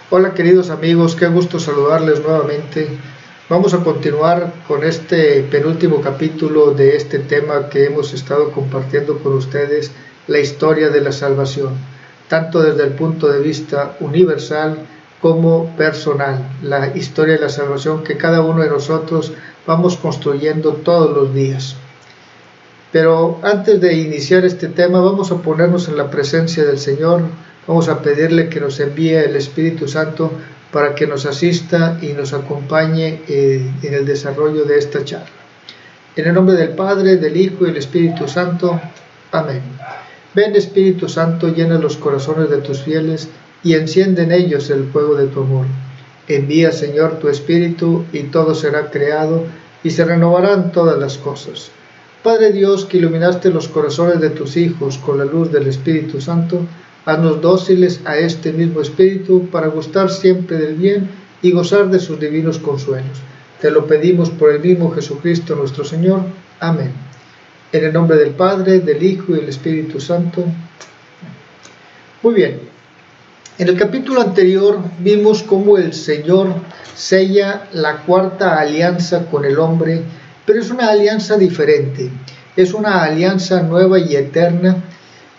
Hola queridos amigos, qué gusto saludarles nuevamente. Vamos a continuar con este penúltimo capítulo de este tema que hemos estado compartiendo con ustedes, la historia de la salvación, tanto desde el punto de vista universal como personal, la historia de la salvación que cada uno de nosotros vamos construyendo todos los días. Pero antes de iniciar este tema, vamos a ponernos en la presencia del Señor. Vamos a pedirle que nos envíe el Espíritu Santo para que nos asista y nos acompañe en el desarrollo de esta charla. En el nombre del Padre, del Hijo y del Espíritu Santo. Amén. Ven, Espíritu Santo, llena los corazones de tus fieles y enciende en ellos el fuego de tu amor. Envía, Señor, tu Espíritu y todo será creado y se renovarán todas las cosas. Padre Dios, que iluminaste los corazones de tus hijos con la luz del Espíritu Santo, haznos dóciles a este mismo Espíritu para gustar siempre del bien y gozar de sus divinos consuelos. Te lo pedimos por el mismo Jesucristo nuestro Señor. Amén. En el nombre del Padre, del Hijo y del Espíritu Santo. Muy bien. En el capítulo anterior vimos cómo el Señor sella la cuarta alianza con el hombre, pero es una alianza diferente, es una alianza nueva y eterna,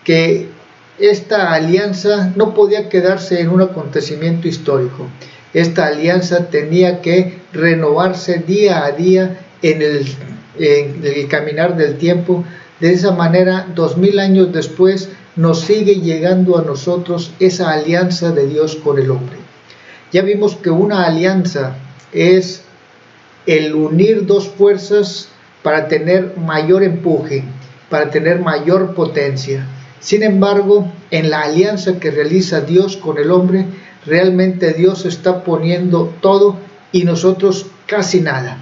que esta alianza no podía quedarse en un acontecimiento histórico. Esta alianza tenía que renovarse día a día en el caminar del tiempo. De esa manera, 2000 años después, nos sigue llegando a nosotros esa alianza de Dios con el hombre. Ya vimos que una alianza es el unir dos fuerzas para tener mayor empuje, para tener mayor potencia. Sin embargo, en la alianza que realiza Dios con el hombre, realmente Dios está poniendo todo y nosotros casi nada.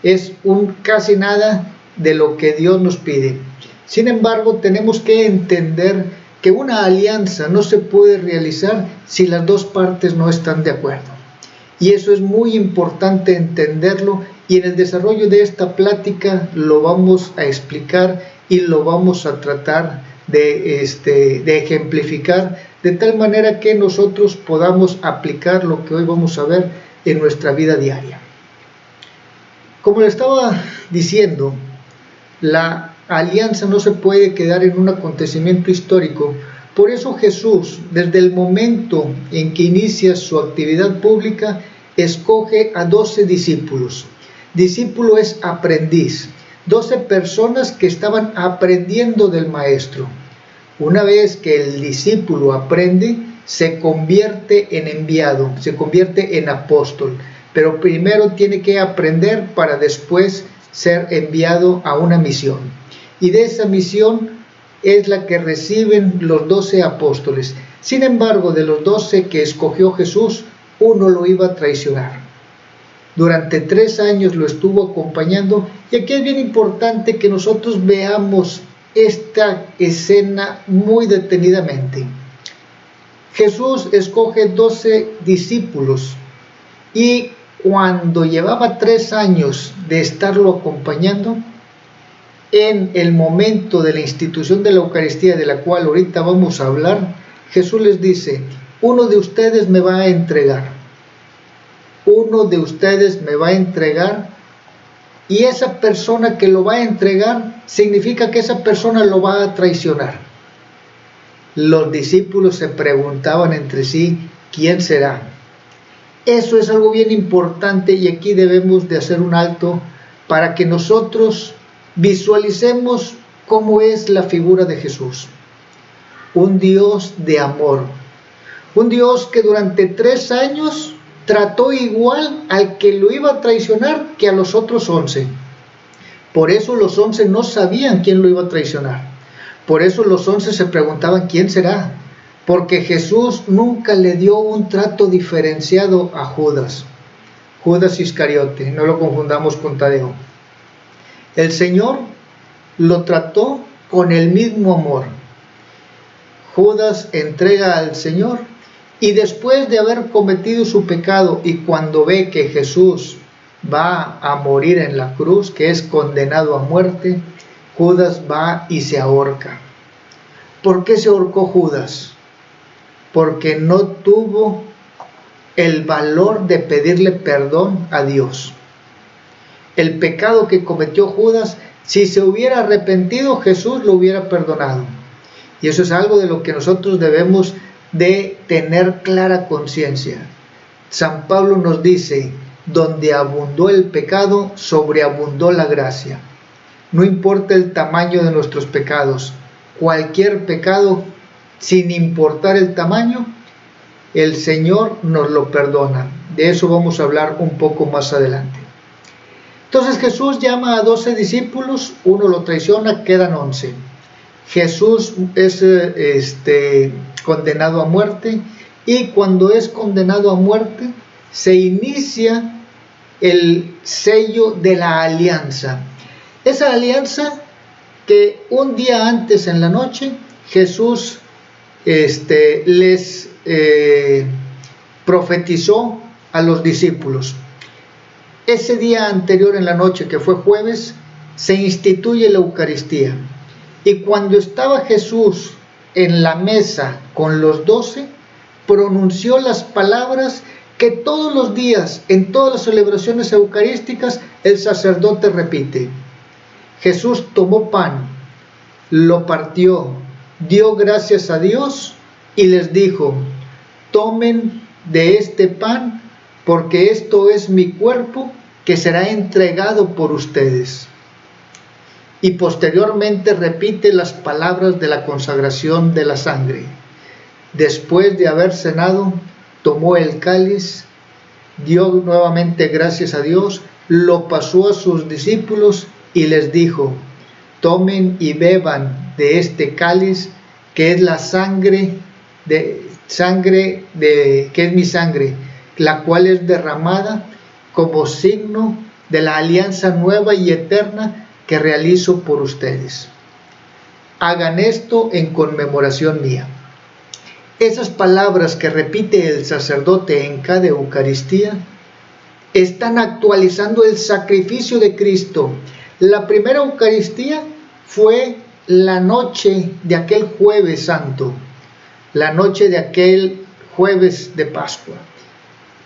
Es un casi nada de lo que Dios nos pide. Sin embargo, tenemos que entender que una alianza no se puede realizar si las dos partes no están de acuerdo. Y eso es muy importante entenderlo, y en el desarrollo de esta plática lo vamos a explicar y lo vamos a tratar de ejemplificar, de tal manera que nosotros podamos aplicar lo que hoy vamos a ver en nuestra vida diaria. Como le estaba diciendo, la alianza no se puede quedar en un acontecimiento histórico. Por eso Jesús, desde el momento en que inicia su actividad pública, escoge a 12 discípulos. Discípulo es aprendiz, 12 personas que estaban aprendiendo del maestro. Una vez que el discípulo aprende, se convierte en enviado, se convierte en apóstol. Pero primero tiene que aprender para después ser enviado a una misión. Y de esa misión es la que reciben los 12 apóstoles. Sin embargo, de los 12 que escogió Jesús, uno lo iba a traicionar. Durante 3 años lo estuvo acompañando, y aquí es bien importante que nosotros veamos esta escena muy detenidamente. Jesús escoge 12 discípulos, y cuando llevaba 3 años de estarlo acompañando, en el momento de la institución de la Eucaristía, de la cual ahorita vamos a hablar, Jesús les dice: uno de ustedes me va a entregar. Uno de ustedes me va a entregar, y esa persona que lo va a entregar significa que esa persona lo va a traicionar. Los discípulos se preguntaban entre sí: ¿quién será? Eso es algo bien importante, y aquí debemos de hacer un alto para que nosotros visualicemos cómo es la figura de Jesús. Un Dios de amor, un Dios que durante 3 años trató igual al que lo iba a traicionar que a los otros 11. Por eso los 11 no sabían quién lo iba a traicionar. Por eso los 11 se preguntaban: ¿quién será? Porque Jesús nunca le dio un trato diferenciado a Judas. Judas Iscariote, no lo confundamos con Tadeo. El Señor lo trató con el mismo amor. Judas entrega al Señor, y después de haber cometido su pecado, y cuando ve que Jesús va a morir en la cruz, que es condenado a muerte, Judas va y se ahorca. ¿Por qué se ahorcó Judas? Porque no tuvo el valor de pedirle perdón a Dios. El pecado que cometió Judas, si se hubiera arrepentido, Jesús lo hubiera perdonado. Y eso es algo de lo que nosotros debemos de tener clara conciencia. San Pablo nos dice, donde abundó el pecado, sobreabundó la gracia. No importa el tamaño de nuestros pecados, cualquier pecado, sin importar el tamaño, el Señor nos lo perdona. De eso vamos a hablar un poco más adelante. Entonces Jesús llama a 12 discípulos, uno lo traiciona, quedan 11. Jesús es condenado a muerte, y cuando es condenado a muerte, se inicia el sello de la alianza. Esa alianza que un día antes en la noche Jesús les profetizó a los discípulos. Ese día anterior en la noche, que fue jueves, se instituye la Eucaristía. Y cuando estaba Jesús en la mesa con los 12, pronunció las palabras que todos los días, en todas las celebraciones eucarísticas, el sacerdote repite. Jesús tomó pan, lo partió, dio gracias a Dios y les dijo, tomen de este pan, porque esto es mi cuerpo que será entregado por ustedes. Y posteriormente repite las palabras de la consagración de la sangre. Después de haber cenado, tomó el cáliz, dio nuevamente gracias a Dios, lo pasó a sus discípulos y les dijo, tomen y beban de este cáliz, que es la que es mi sangre, la cual es derramada como signo de la alianza nueva y eterna que realizo por ustedes. Hagan esto en conmemoración mía. Esas palabras que repite el sacerdote en cada Eucaristía están actualizando el sacrificio de Cristo. La primera Eucaristía fue la noche de aquel jueves santo, la noche de aquel jueves de Pascua.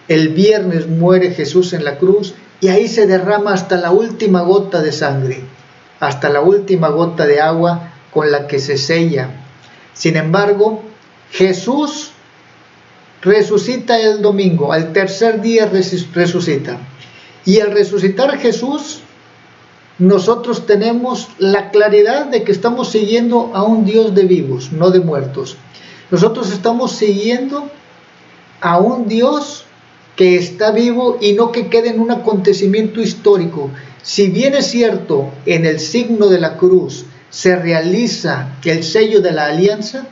El viernes muere Jesús en la cruz y ahí se derrama hasta la última gota de sangre, hasta la última gota de agua con la que se sella. Sin embargo, Jesús resucita el domingo, al tercer día resucita. Y al resucitar Jesús, nosotros tenemos la claridad de que estamos siguiendo a un Dios de vivos, no de muertos. Nosotros estamos siguiendo a un Dios que está vivo y no que quede en un acontecimiento histórico. Si bien es cierto, en el signo de la cruz se realiza el sello de la alianza,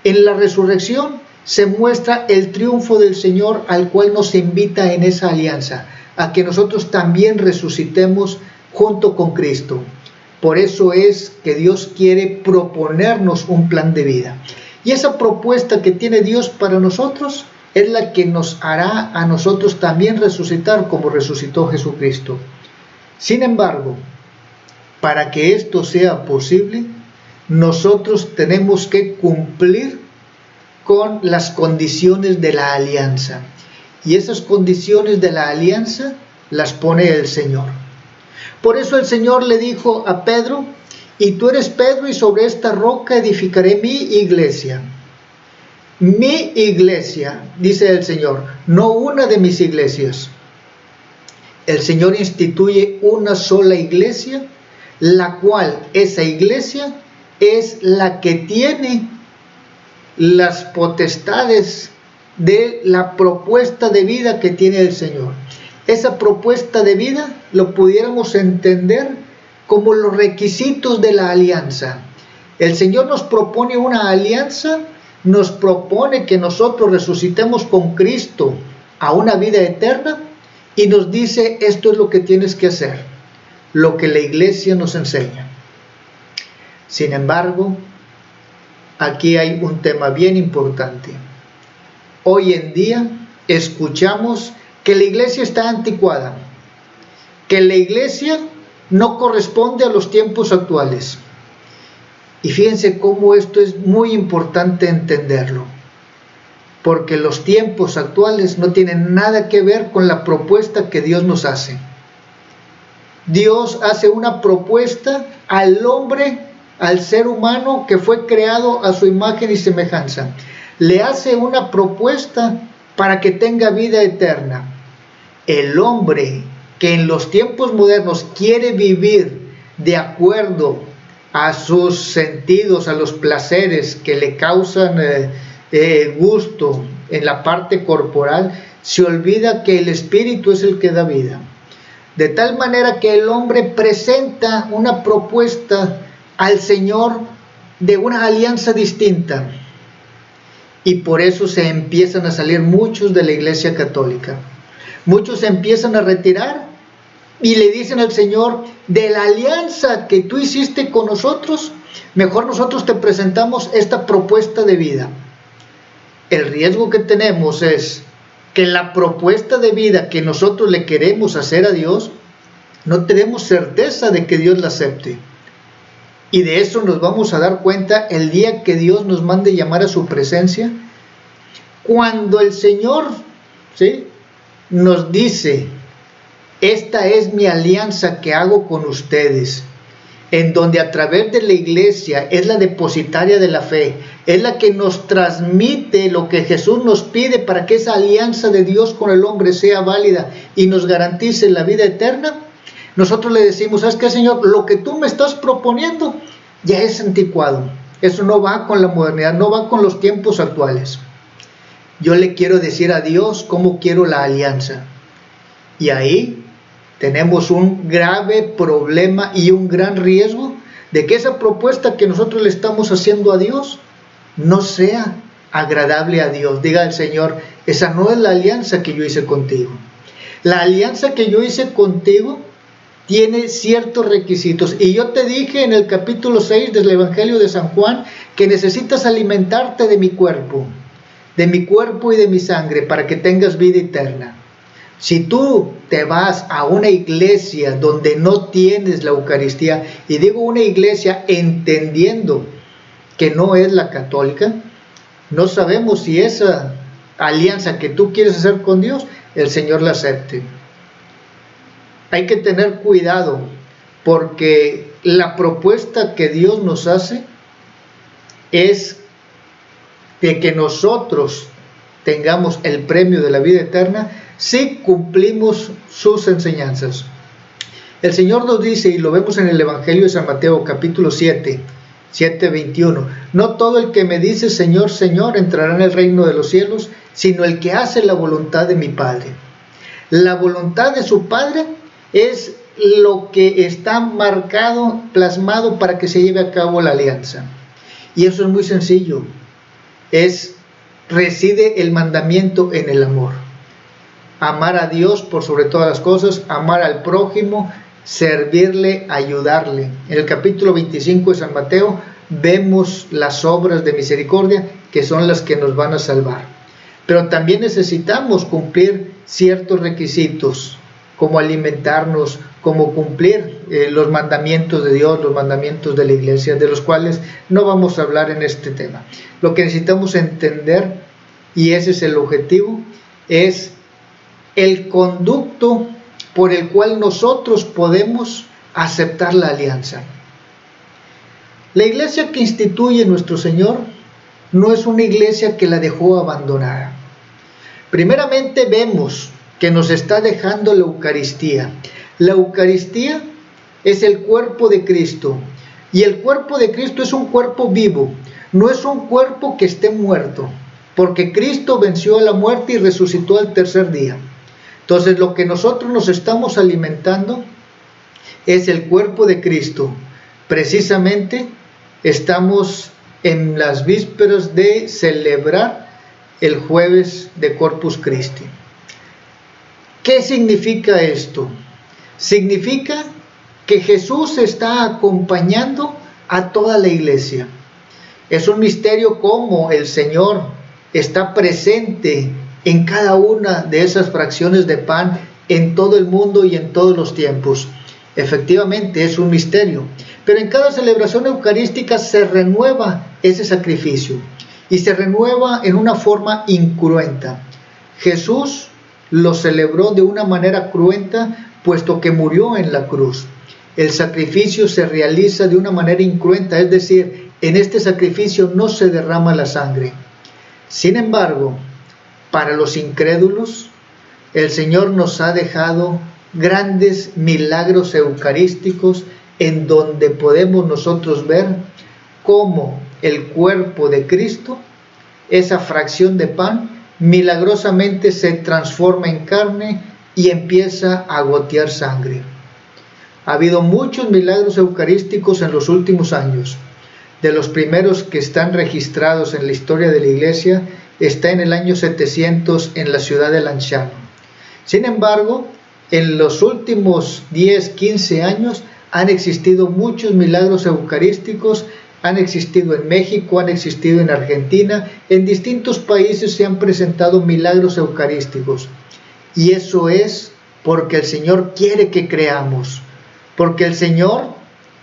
en la resurrección se muestra el triunfo del Señor al cual nos invita en esa alianza, a que nosotros también resucitemos junto con Cristo. Por eso es que Dios quiere proponernos un plan de vida. Y esa propuesta que tiene Dios para nosotros es la que nos hará a nosotros también resucitar como resucitó Jesucristo. Sin embargo, para que esto sea posible, nosotros tenemos que cumplir con las condiciones de la alianza. Y esas condiciones de la alianza las pone el Señor. Por eso el Señor le dijo a Pedro, y tú eres Pedro, y sobre esta roca edificaré mi iglesia. Mi iglesia, dice el Señor, no una de mis iglesias. El Señor instituye una sola iglesia, la cual esa iglesia es la que tiene las potestades de la propuesta de vida que tiene el Señor. Esa propuesta de vida lo pudiéramos entender como los requisitos de la alianza. El Señor nos propone una alianza, nos propone que nosotros resucitemos con Cristo a una vida eterna y nos dice, esto es lo que tienes que hacer, lo que la iglesia nos enseña. Sin embargo, aquí hay un tema bien importante. Hoy en día escuchamos que la iglesia está anticuada, que la iglesia no corresponde a los tiempos actuales. Y fíjense cómo esto es muy importante entenderlo. porque los tiempos actuales no tienen nada que ver con la propuesta que Dios nos hace. Dios hace una propuesta al hombre, al ser humano que fue creado a su imagen y semejanza. Le hace una propuesta para que tenga vida eterna. El hombre que en los tiempos modernos quiere vivir de acuerdo a sus sentidos, a los placeres que le causan gusto en la parte corporal, se olvida que el Espíritu es el que da vida. De tal manera que el hombre presenta una propuesta al Señor de una alianza distinta. Y por eso se empiezan a salir muchos de la Iglesia Católica. Muchos se empiezan a retirar y le dicen al Señor: de la alianza que tú hiciste con nosotros, mejor nosotros te presentamos esta propuesta de vida. El riesgo que tenemos es que la propuesta de vida que nosotros le queremos hacer a Dios, no tenemos certeza de que Dios la acepte. Y de eso nos vamos a dar cuenta el día que Dios nos mande llamar a su presencia. Cuando el Señor, ¿sí?, nos dice: esta es mi alianza que hago con ustedes, en donde a través de la iglesia es la depositaria de la fe, es la que nos transmite lo que Jesús nos pide para que esa alianza de Dios con el hombre sea válida y nos garantice la vida eterna. Nosotros le decimos: ¿sabes qué, Señor? Lo que tú me estás proponiendo ya es anticuado. Eso no va con la modernidad, no va con los tiempos actuales. Yo le quiero decir a Dios cómo quiero la alianza. Y ahí tenemos un grave problema y un gran riesgo de que esa propuesta que nosotros le estamos haciendo a Dios no sea agradable a Dios. Diga el Señor: esa no es la alianza que yo hice contigo. La alianza que yo hice contigo tiene ciertos requisitos. Y yo te dije en el capítulo 6 del Evangelio de San Juan que necesitas alimentarte de mi cuerpo y de mi sangre para que tengas vida eterna. Si tú te vas a una iglesia donde no tienes la Eucaristía, y digo una iglesia entendiendo que no es la católica, no sabemos si esa alianza que tú quieres hacer con Dios, el Señor la acepte. Hay que tener cuidado, porque la propuesta que Dios nos hace es de que nosotros tengamos el premio de la vida eterna si cumplimos sus enseñanzas. El Señor nos dice, y lo vemos en el Evangelio de San Mateo, capítulo 7:21, no todo el que me dice Señor, Señor, entrará en el reino de los cielos, sino el que hace la voluntad de mi Padre. La voluntad de su Padre es lo que está marcado, plasmado para que se lleve a cabo la alianza. Y eso es muy sencillo. Reside el mandamiento en el amor. Amar a Dios por sobre todas las cosas, amar al prójimo, servirle, ayudarle. En el capítulo 25 de San Mateo vemos las obras de misericordia que son las que nos van a salvar. Pero también necesitamos cumplir ciertos requisitos, como alimentarnos, como cumplir los mandamientos de Dios, los mandamientos de la iglesia, de los cuales no vamos a hablar en este tema. Lo que necesitamos entender, y ese es el objetivo, es el conducto por el cual nosotros podemos aceptar la alianza. La iglesia que instituye nuestro Señor no es una iglesia que la dejó abandonada. Primeramente vemos que nos está dejando la Eucaristía. La Eucaristía es el cuerpo de Cristo, y el cuerpo de Cristo es un cuerpo vivo, no es un cuerpo que esté muerto, porque Cristo venció a la muerte y resucitó al tercer día. Entonces lo que nosotros nos estamos alimentando es el cuerpo de Cristo. Precisamente estamos en las vísperas de celebrar el jueves de Corpus Christi. ¿Qué significa esto? Significa que Jesús está acompañando a toda la iglesia. Es un misterio cómo el Señor está presente en cada una de esas fracciones de pan en todo el mundo y en todos los tiempos. Efectivamente es un misterio, pero en cada celebración eucarística se renueva ese sacrificio. y se renueva en una forma incruenta. Jesús lo celebró de una manera cruenta, puesto que murió en la cruz. El sacrificio se realiza de una manera incruenta, es decir, en este sacrificio no se derrama la sangre. Sin embargo, para los incrédulos, el Señor nos ha dejado grandes milagros eucarísticos en donde podemos nosotros ver cómo el cuerpo de Cristo, esa fracción de pan, milagrosamente se transforma en carne y empieza a gotear sangre. Ha habido muchos milagros eucarísticos en los últimos años. De los primeros que están registrados en la historia de la Iglesia, está en el año 700 en la ciudad de Lanciano. Sin embargo, en los últimos 10, 15 años han existido muchos milagros eucarísticos, han existido en México, han existido en Argentina, en distintos países se han presentado milagros eucarísticos. Y eso es porque el Señor quiere que creamos, porque el Señor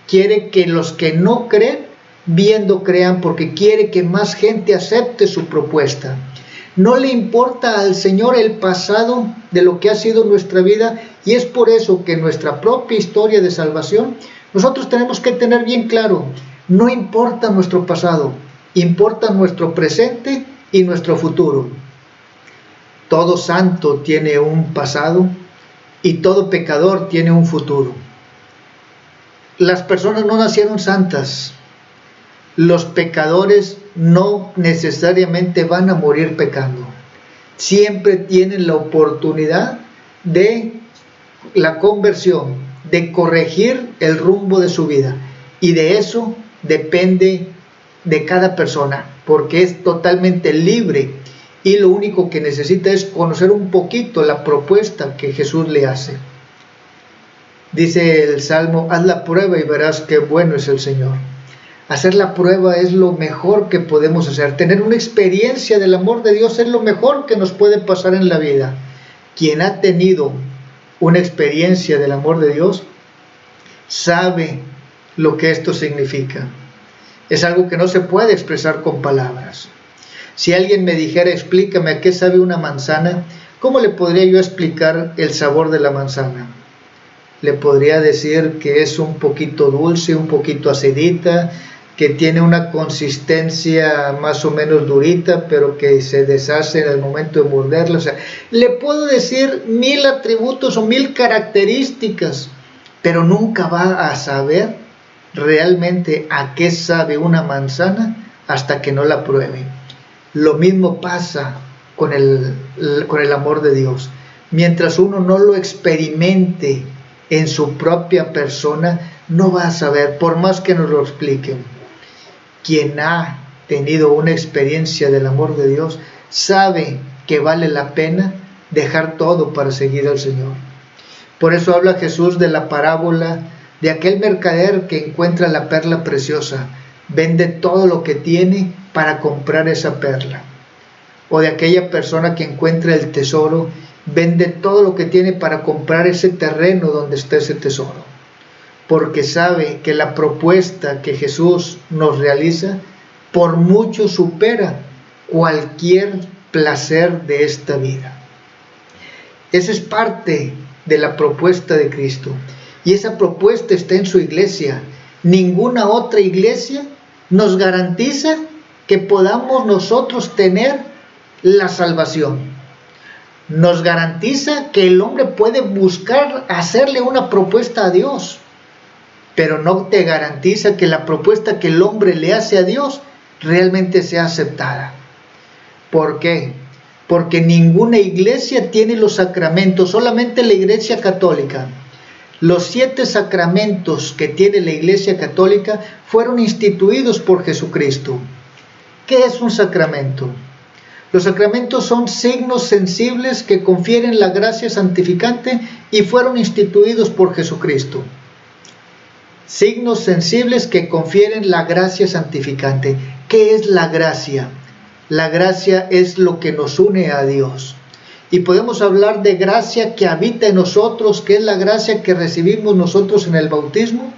quiere que los que no creen, viendo crean, porque quiere que más gente acepte su propuesta. No le importa al Señor el pasado de lo que ha sido nuestra vida, y es por eso que nuestra propia historia de salvación, nosotros tenemos que tener bien claro, no importa nuestro pasado, importa nuestro presente y nuestro futuro. Todo santo tiene un pasado y todo pecador tiene un futuro. Las personas no nacieron santas. Los pecadores no necesariamente van a morir pecando. Siempre tienen la oportunidad de la conversión, de corregir el rumbo de su vida. Y de eso depende de cada persona, porque es totalmente libre y lo único que necesita es conocer un poquito la propuesta que Jesús le hace. Dice el Salmo, haz la prueba y verás qué bueno es el Señor. Hacer la prueba es lo mejor que podemos hacer. Tener una experiencia del amor de Dios es lo mejor que nos puede pasar en la vida. Quien ha tenido una experiencia del amor de Dios sabe lo que esto significa. Es algo que no se puede expresar con palabras. Si alguien me dijera, explícame a qué sabe una manzana, ¿cómo le podría yo explicar el sabor de la manzana? Le podría decir que es un poquito dulce, un poquito acidita, que tiene una consistencia más o menos durita, pero que se deshace en el momento de morderla. O sea, le puedo decir 1000 atributos o 1000 características, pero nunca va a saber realmente a qué sabe una manzana hasta que no la pruebe. Lo mismo pasa con el amor de Dios. Mientras uno no lo experimente en su propia persona, no va a saber, por más que nos lo expliquen. Quien ha tenido una experiencia del amor de Dios sabe que vale la pena dejar todo para seguir al Señor. Por eso habla Jesús de la parábola de aquel mercader que encuentra la perla preciosa, vende todo lo que tiene para comprar esa perla. O de aquella persona que encuentra el tesoro, vende todo lo que tiene para comprar ese terreno donde está ese tesoro. Porque sabe que la propuesta que Jesús nos realiza por mucho supera cualquier placer de esta vida. Esa es parte de la propuesta de Cristo. Y esa propuesta está en su iglesia. Ninguna otra iglesia nos garantiza que podamos nosotros tener la salvación. Nos garantiza que el hombre puede buscar hacerle una propuesta a Dios, pero no te garantiza que la propuesta que el hombre le hace a Dios realmente sea aceptada. ¿Por qué? Porque ninguna iglesia tiene los sacramentos, solamente la Iglesia Católica. Los 7 sacramentos que tiene la Iglesia Católica fueron instituidos por Jesucristo. ¿Qué es un sacramento? Los sacramentos son signos sensibles que confieren la gracia santificante y fueron instituidos por Jesucristo. Signos sensibles que confieren la gracia santificante. ¿Qué es la gracia? La gracia es lo que nos une a Dios. Y podemos hablar de gracia que habita en nosotros, que es la gracia que recibimos nosotros en el bautismo.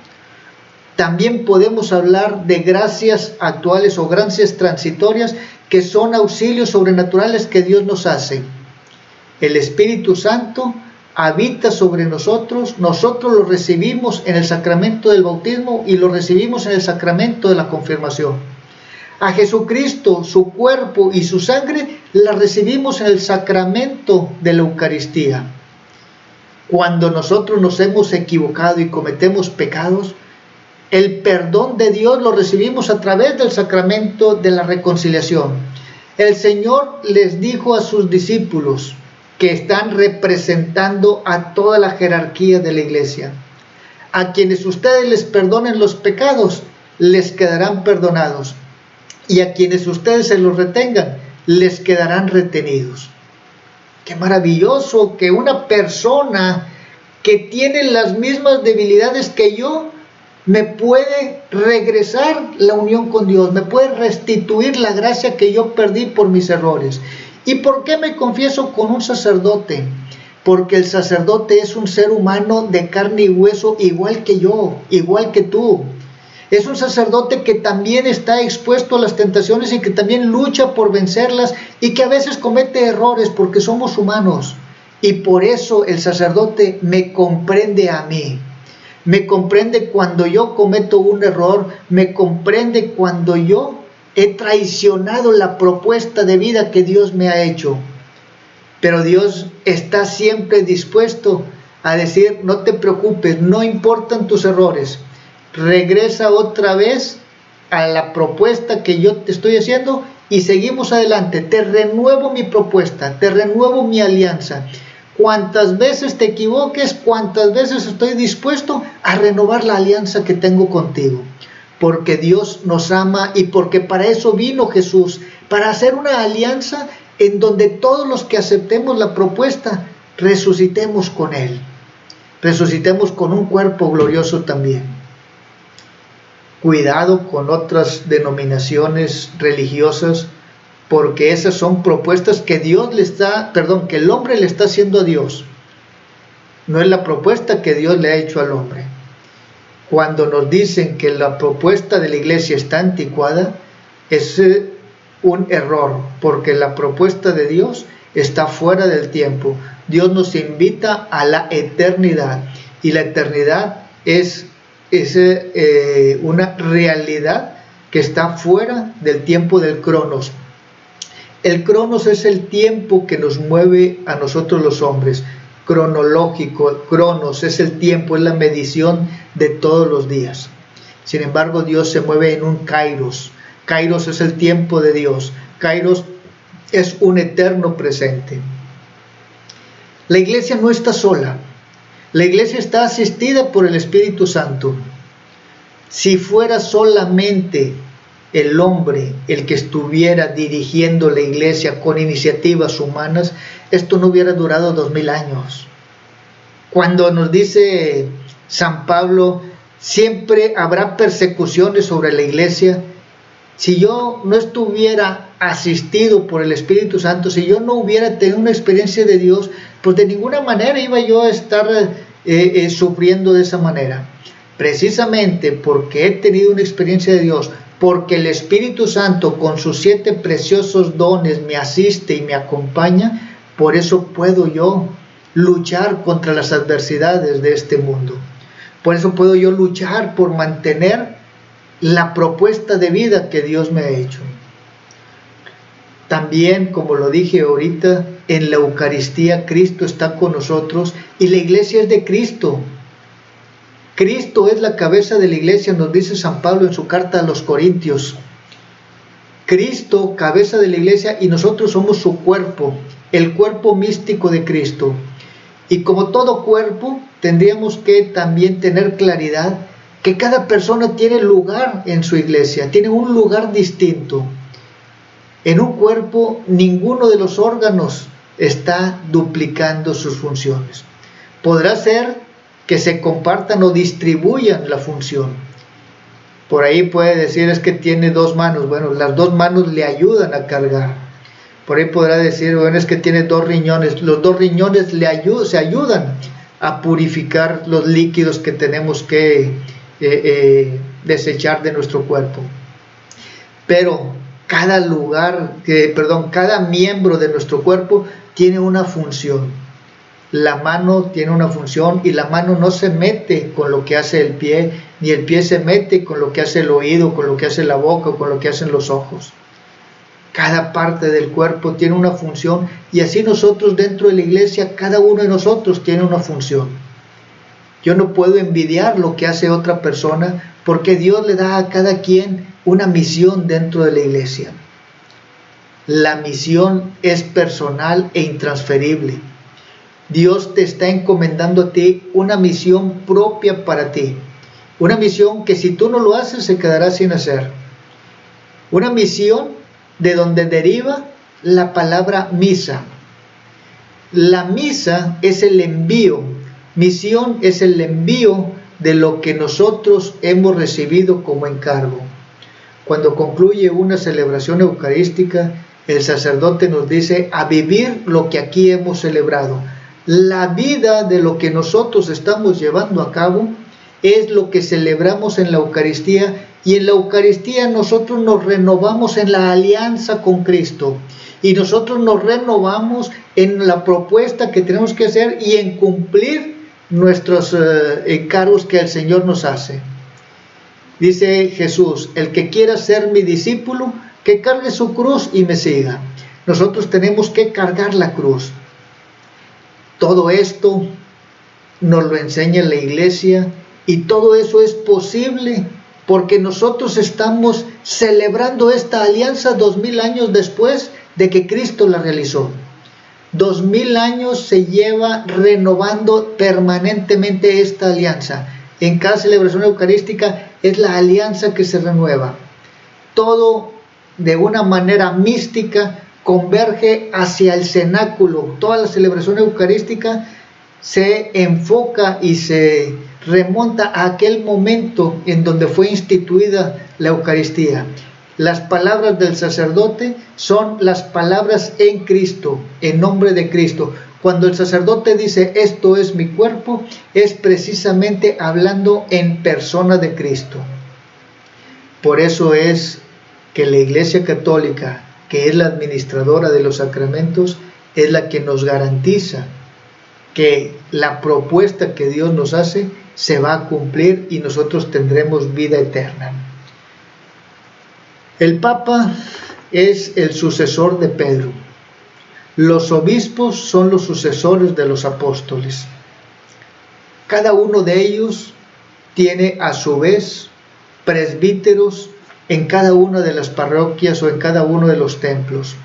También podemos hablar de gracias actuales o gracias transitorias, que son auxilios sobrenaturales que Dios nos hace. El Espíritu Santo habita sobre nosotros, nosotros lo recibimos en el sacramento del bautismo y lo recibimos en el sacramento de la confirmación. A Jesucristo, su cuerpo y su sangre, la recibimos en el sacramento de la Eucaristía. Cuando nosotros nos hemos equivocado y cometemos pecados, el perdón de Dios lo recibimos a través del sacramento de la reconciliación. El Señor les dijo a sus discípulos, que están representando a toda la jerarquía de la iglesia: a quienes ustedes les perdonen los pecados, les quedarán perdonados, y a quienes ustedes se los retengan, les quedarán retenidos. Qué maravilloso que una persona que tiene las mismas debilidades que yo me puede regresar la unión con Dios, me puede restituir la gracia que yo perdí por mis errores. ¿Y por qué me confieso con un sacerdote? Porque el sacerdote es un ser humano de carne y hueso, igual que yo, igual que tú. Es un sacerdote que también está expuesto a las tentaciones y que también lucha por vencerlas y que a veces comete errores porque somos humanos. Y por eso el sacerdote me comprende a mí. Me comprende cuando yo cometo un error, me comprende cuando yo he traicionado la propuesta de vida que Dios me ha hecho. Pero Dios está siempre dispuesto a decir: no te preocupes, no importan tus errores, regresa otra vez a la propuesta que yo te estoy haciendo y seguimos adelante. Te renuevo mi propuesta, te renuevo mi alianza. Cuantas veces te equivoques, cuantas veces estoy dispuesto a renovar la alianza que tengo contigo. Porque Dios nos ama y porque para eso vino Jesús, para hacer una alianza en donde todos los que aceptemos la propuesta resucitemos con Él, resucitemos con un cuerpo glorioso también. Cuidado con otras denominaciones religiosas, porque esas son propuestas que que el hombre le está haciendo a Dios. No es la propuesta que Dios le ha hecho al hombre. Cuando nos dicen que la propuesta de la iglesia está anticuada, es un error, porque la propuesta de Dios está fuera del tiempo. Dios nos invita a la eternidad, y la eternidad es una realidad que está fuera del tiempo del cronos. El cronos es el tiempo que nos mueve a nosotros los hombres. Cronológico, cronos es el tiempo, es la medición de todos los días. Sin embargo, Dios se mueve en un kairos. Kairos es el tiempo de Dios. Kairos es un eterno presente. La iglesia no está sola. La iglesia está asistida por el Espíritu Santo. Si fuera solamente el hombre el que estuviera dirigiendo la iglesia con iniciativas humanas, esto no hubiera durado 2000 años. Cuando nos dice San Pablo, siempre habrá persecuciones sobre la iglesia, si yo no estuviera asistido por el Espíritu Santo, si yo no hubiera tenido una experiencia de Dios, pues de ninguna manera iba yo a estar sufriendo de esa manera. Precisamente porque he tenido una experiencia de Dios, porque el Espíritu Santo con sus 7 preciosos dones me asiste y me acompaña, por eso puedo yo luchar contra las adversidades de este mundo. Por eso puedo yo luchar por mantener la propuesta de vida que Dios me ha hecho. También, como lo dije ahorita, en la Eucaristía Cristo está con nosotros y la iglesia es de Cristo. Cristo es la cabeza de la iglesia, nos dice San Pablo en su carta a los Corintios. Cristo, cabeza de la iglesia, y nosotros somos su cuerpo, el cuerpo místico de Cristo. Y como todo cuerpo, tendríamos que también tener claridad que cada persona tiene lugar en su iglesia, tiene un lugar distinto. En un cuerpo, ninguno de los órganos está duplicando sus funciones. Podrá ser que se compartan o distribuyan la función. Por ahí puede decir, es que tiene 2 manos. Bueno, las 2 manos le ayudan a cargar. Por ahí podrá decir, bueno, es que tiene 2 riñones. Los 2 riñones se ayudan a purificar los líquidos que tenemos que desechar de nuestro cuerpo. Pero cada miembro de nuestro cuerpo tiene una función. La mano tiene una función y la mano no se mete con lo que hace el pie, ni el pie se mete con lo que hace el oído, con lo que hace la boca, con lo que hacen los ojos. Cada parte del cuerpo tiene una función y así nosotros dentro de la iglesia, cada uno de nosotros tiene una función. Yo no puedo envidiar lo que hace otra persona porque Dios le da a cada quien una misión dentro de la iglesia. La misión es personal e intransferible. Dios te está encomendando a ti una misión propia para ti. Una misión que si tú no lo haces se quedará sin hacer. Una misión de donde deriva la palabra misa. La misa es el envío. Misión es el envío de lo que nosotros hemos recibido como encargo. Cuando concluye una celebración eucarística, el sacerdote nos dice a vivir lo que aquí hemos celebrado. La vida de lo que nosotros estamos llevando a cabo es lo que celebramos en la Eucaristía, y en la Eucaristía nosotros nos renovamos en la alianza con Cristo y nosotros nos renovamos en la propuesta que tenemos que hacer y en cumplir nuestros encargos que el Señor nos hace. Dice Jesús: el que quiera ser mi discípulo, que cargue su cruz y me siga. Nosotros tenemos que cargar la cruz. Todo esto nos lo enseña la iglesia y todo eso es posible porque nosotros estamos celebrando esta alianza 2000 años después de que Cristo la realizó. 2000 años se lleva renovando permanentemente esta alianza. En cada celebración eucarística es la alianza que se renueva. Todo de una manera mística converge hacia el cenáculo. Toda la celebración eucarística se enfoca y se remonta a aquel momento en donde fue instituida la Eucaristía. Las palabras del sacerdote son las palabras en Cristo, en nombre de Cristo. Cuando el sacerdote dice esto es mi cuerpo, es precisamente hablando en persona de Cristo. Por eso es que la Iglesia Católica, que es la administradora de los sacramentos, es la que nos garantiza que la propuesta que Dios nos hace se va a cumplir y nosotros tendremos vida eterna. El Papa es el sucesor de Pedro. Los obispos son los sucesores de los apóstoles. Cada uno de ellos tiene a su vez presbíteros en cada una de las parroquias o en cada uno de los templos.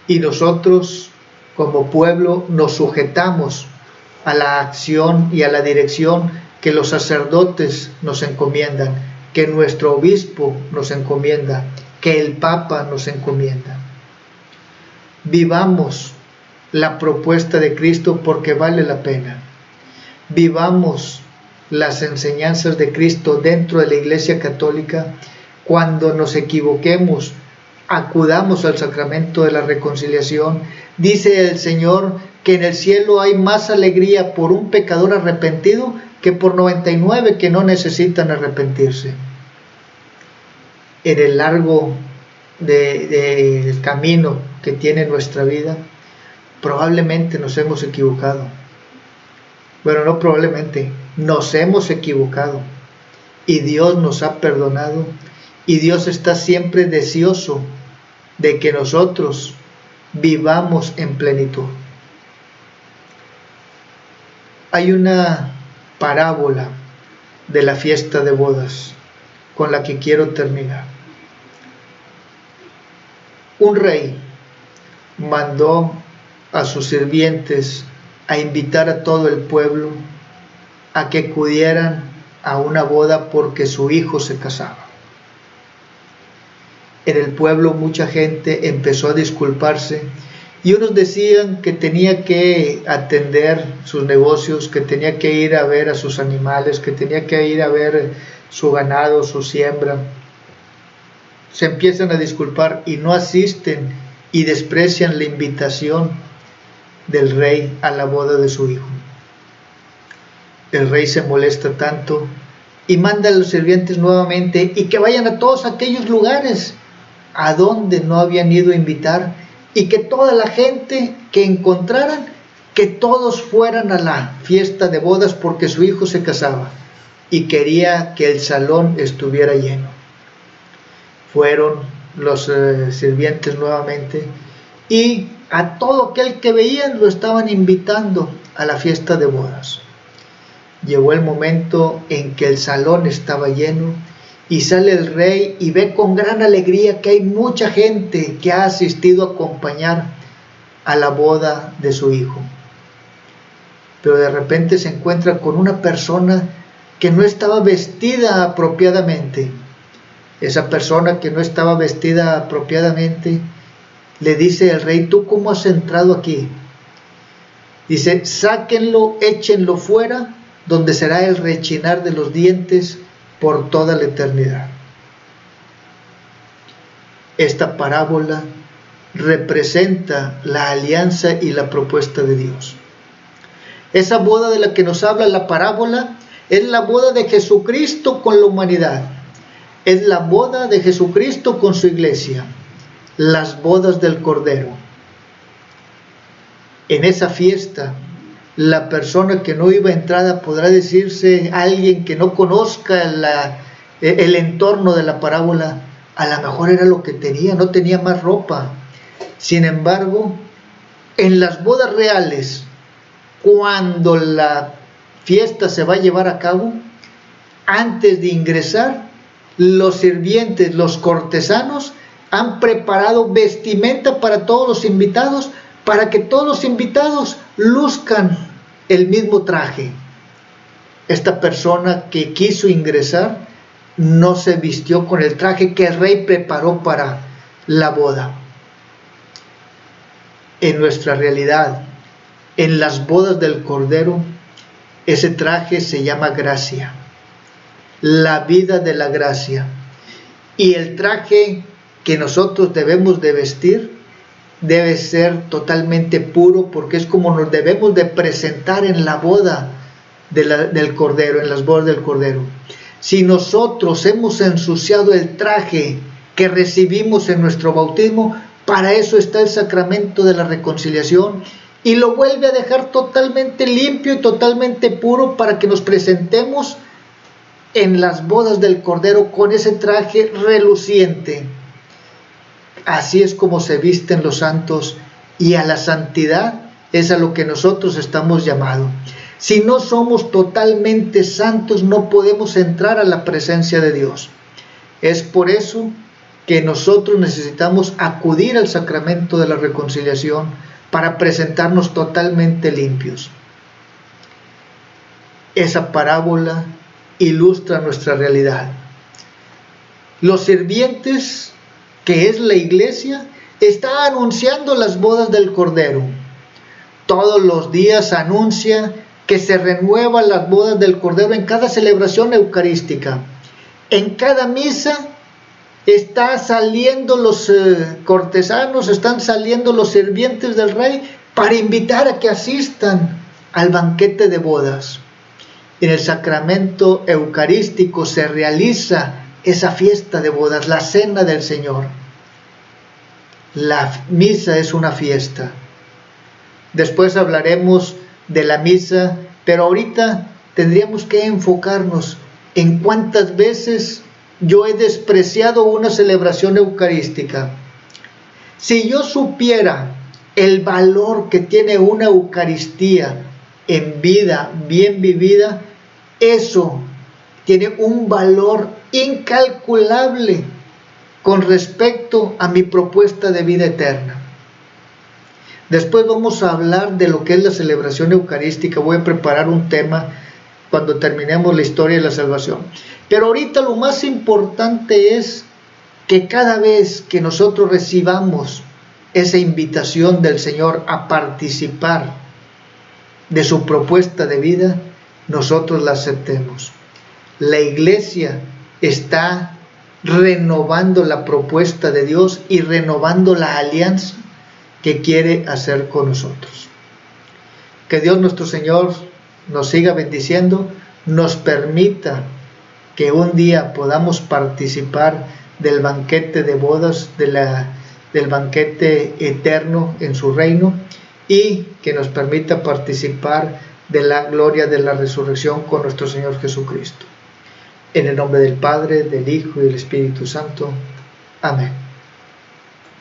Y nosotros, como pueblo, nos sujetamos a la acción y a la dirección que los sacerdotes nos encomiendan, que nuestro obispo nos encomienda, que el Papa nos encomienda. Vivamos la propuesta de Cristo porque vale la pena. Vivamos las enseñanzas de Cristo dentro de la Iglesia Católica. Cuando nos equivoquemos, acudamos al sacramento de la reconciliación. Dice el Señor que en el cielo hay más alegría por un pecador arrepentido que por 99 que no necesitan arrepentirse. En el largo del camino que tiene nuestra vida, probablemente nos hemos equivocado. Bueno, no probablemente, nos hemos equivocado y Dios nos ha perdonado y Dios está siempre deseoso de que nosotros vivamos en plenitud. Hay una parábola de la fiesta de bodas con la que quiero terminar. Un rey mandó a sus sirvientes a invitar a todo el pueblo a que acudieran a una boda porque su hijo se casaba. En el pueblo mucha gente empezó a disculparse y unos decían que tenía que atender sus negocios, que tenía que ir a ver a sus animales, que tenía que ir a ver su ganado, su siembra. Se empiezan a disculpar y no asisten y desprecian la invitación del rey a la boda de su hijo. El rey se molesta tanto y manda a los sirvientes nuevamente y que vayan a todos aquellos lugares a dónde no habían ido a invitar, y que toda la gente que encontraran, que todos fueran a la fiesta de bodas porque su hijo se casaba y quería que el salón estuviera lleno. Fueron los sirvientes nuevamente y a todo aquel que veían lo estaban invitando a la fiesta de bodas. Llegó el momento en que el salón estaba lleno y sale el rey y ve con gran alegría que hay mucha gente que ha asistido a acompañar a la boda de su hijo. Pero de repente se encuentra con una persona que no estaba vestida apropiadamente. Esa persona que no estaba vestida apropiadamente le dice al rey: ¿tú cómo has entrado aquí? Dice: sáquenlo, échenlo fuera, donde será el rechinar de los dientes por toda la eternidad. Esta parábola representa la alianza y la propuesta de Dios. Esa boda de la que nos habla la parábola es la boda de Jesucristo con la humanidad. Es la boda de Jesucristo con su iglesia. Las bodas del Cordero. En esa fiesta, la persona que no iba a entrada podrá decirse alguien que no conozca el entorno de la parábola: a lo mejor era lo que tenía, no tenía más ropa. Sin embargo, en las bodas reales, cuando la fiesta se va a llevar a cabo, antes de ingresar, los sirvientes, los cortesanos, han preparado vestimenta para todos los invitados, para que todos los invitados luzcan el mismo traje. Esta persona que quiso ingresar no se vistió con el traje que el rey preparó para la boda. En nuestra realidad, en las bodas del Cordero, ese traje se llama gracia, la vida de la gracia. Y el traje que nosotros debemos de vestir debe ser totalmente puro, porque es como nos debemos de presentar en la boda del Cordero, en las bodas del Cordero. Si nosotros hemos ensuciado el traje que recibimos en nuestro bautismo, para eso está el sacramento de la reconciliación, y lo vuelve a dejar totalmente limpio y totalmente puro para que nos presentemos en las bodas del Cordero con ese traje reluciente. Así es como se visten los santos, y a la santidad es a lo que nosotros estamos llamados. Si no somos totalmente santos, no podemos entrar a la presencia de Dios. Es por eso que nosotros necesitamos acudir al sacramento de la reconciliación para presentarnos totalmente limpios. Esa parábola ilustra nuestra realidad. Los sirvientes, que es la iglesia, está anunciando las bodas del Cordero. Todos los días anuncia que se renuevan las bodas del Cordero en cada celebración eucarística. En cada misa están saliendo los cortesanos, están saliendo los sirvientes del rey para invitar a que asistan al banquete de bodas. En el sacramento eucarístico se realiza esa fiesta de bodas, la cena del Señor. La misa es una fiesta. Después hablaremos de la misa, pero ahorita tendríamos que enfocarnos en cuántas veces yo he despreciado una celebración eucarística. Si yo supiera el valor que tiene una Eucaristía en vida bien vivida, eso tiene un valor incalculable con respecto a mi propuesta de vida eterna. Después vamos a hablar de lo que es la celebración eucarística. Voy a preparar un tema cuando terminemos la historia de la salvación. Pero ahorita lo más importante es que cada vez que nosotros recibamos esa invitación del Señor a participar de su propuesta de vida, nosotros la aceptemos. La iglesia está renovando la propuesta de Dios y renovando la alianza que quiere hacer con nosotros. Que Dios nuestro Señor nos siga bendiciendo, nos permita que un día podamos participar del banquete de bodas, del banquete eterno en su reino, y que nos permita participar de la gloria de la resurrección con nuestro Señor Jesucristo. En el nombre del Padre, del Hijo y del Espíritu Santo. Amén.